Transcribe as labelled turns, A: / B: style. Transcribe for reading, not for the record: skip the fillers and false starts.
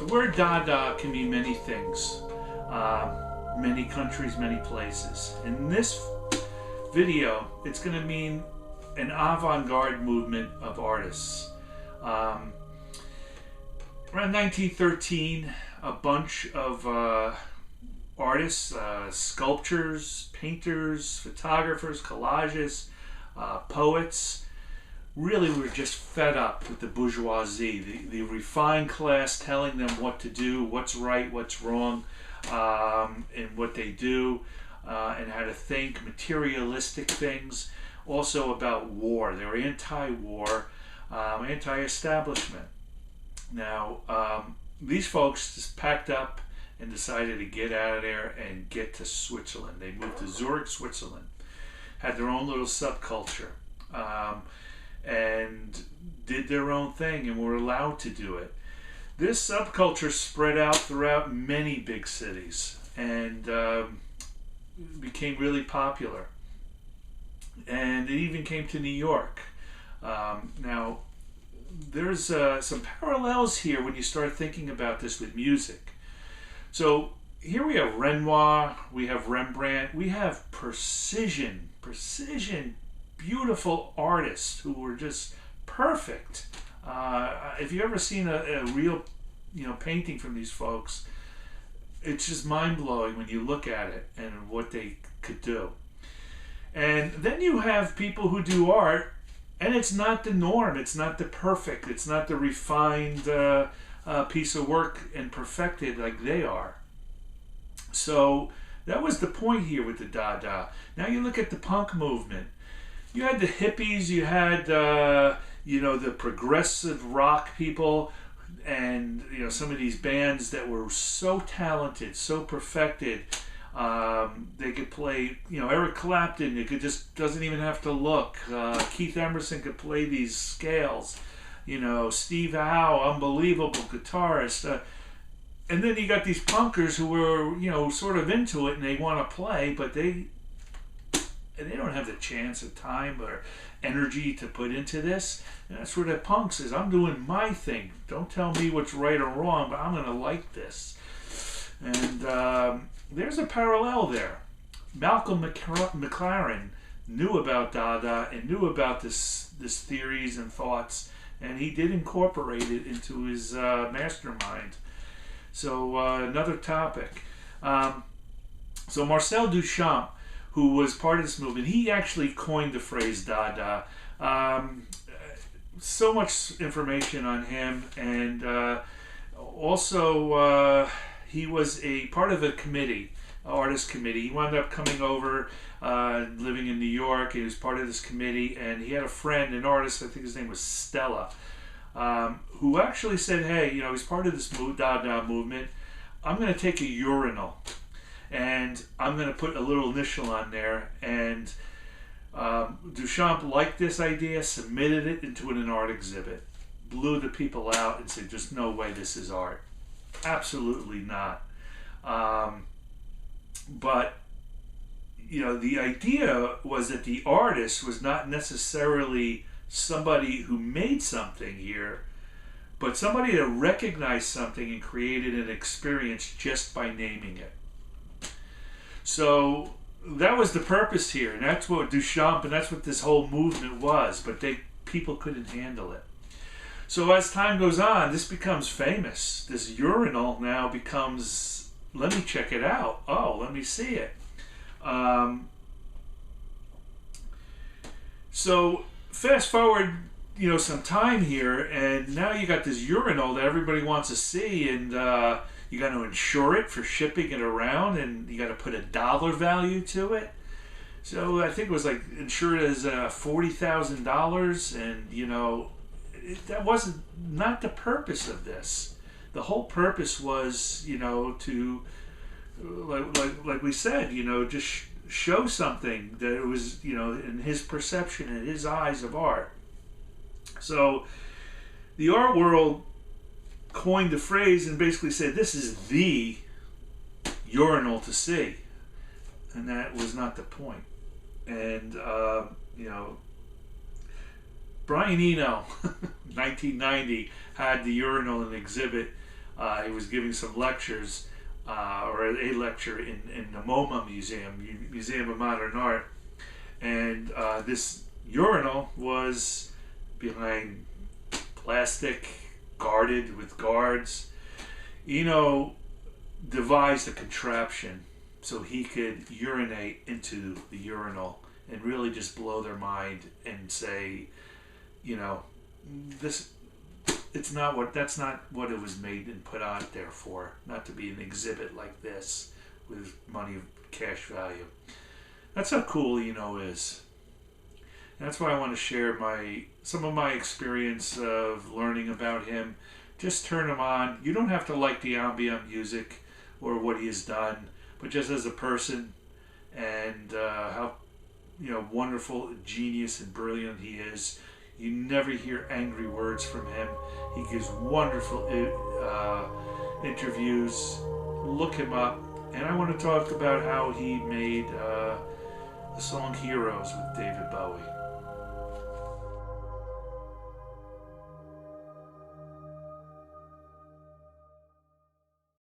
A: The word Dada can mean many things, many countries, many places. In this video, it's going to mean an avant-garde movement of artists. Around 1913, a bunch of artists, sculptors, painters, photographers, collages, poets, really were just fed up with the bourgeoisie, the refined class telling them what to do, what's right, what's wrong, and what they do, and how to think, materialistic things, also about war. They were anti-war, anti-establishment. Now, these folks just packed up and decided to get out of there and get to Switzerland. They moved to Zurich, Switzerland, had their own little subculture, and did their own thing and were allowed to do it. This subculture spread out throughout many big cities and became really popular. And it even came to New York. Now, there's some parallels here when you start thinking about this with music. So here we have Renoir, we have Rembrandt, we have precision, beautiful artists who were just perfect. If you've ever seen a real, painting from these folks, it's just mind-blowing when you look at it and what they could do. And then you have people who do art, and it's not the norm, it's not the perfect, it's not the refined piece of work and perfected like they are. So that was the point here with the Dada. Now you look at the punk movement. You had the hippies, you had the progressive rock people, and some of these bands that were so talented, so perfected. They could play, Eric Clapton, you could just doesn't even have to look. Keith Emerson could play these scales. Steve Howe, unbelievable guitarist. And then you got these punkers who were, sort of into it and they want to play, but they don't have the chance or time or energy to put into this. And that's where the punk says, I'm doing my thing. Don't tell me what's right or wrong, but I'm going to like this. And there's a parallel there. Malcolm McLaren knew about Dada and knew about this theories and thoughts, and he did incorporate it into his mastermind. So another topic. So Marcel Duchamp, who was part of this movement, he actually coined the phrase Dada. So much information on him, and also he was a part of a committee, artist committee. He wound up coming over, living in New York. He was part of this committee, and he had a friend, an artist, I think his name was Stella, who actually said, hey, he's part of this Dada movement. I'm going to take a urinal, and I'm going to put a little initial on there. And Duchamp liked this idea, submitted it into an art exhibit, blew the people out and said, there's no way this is art. Absolutely not. But the idea was that the artist was not necessarily somebody who made something here, but somebody that recognized something and created an experience just by naming it. So that was the purpose here, and that's what Duchamp, and that's what this whole movement was, but people couldn't handle it. So as time goes on, this becomes famous. This urinal now becomes, let me check it out. Oh, let me see it. So fast forward, some time here, and now you got this urinal that everybody wants to see, and you got to insure it for shipping it around, and you got to put a dollar value to it. So I think it was like insured as $40,000, and that wasn't not the purpose of this. The whole purpose was, to like we said, just show something that it was, in his perception, in his eyes of art. So the art world coined the phrase and basically said, this is the urinal to see. And that was not the point. And, Brian Eno, 1990, had the urinal in an exhibit He was giving some lectures, or a lecture in the MoMA Museum of Modern Art, and this urinal was behind plastic, guarded with guards. ENO devised a contraption so he could urinate into the urinal and really just blow their mind and say, you know, that's not what it was made and put out there for, not to be an exhibit like this with money, cash value. That's how cool ENO is. And that's why I want to share some of my experience of learning about him. Just turn him on. You don't have to like the ambient music or what he has done, but just as a person and how wonderful, genius, and brilliant he is. You never hear angry words from him. He gives wonderful interviews. Look him up. And I want to talk about how he made the song Heroes with David Bowie.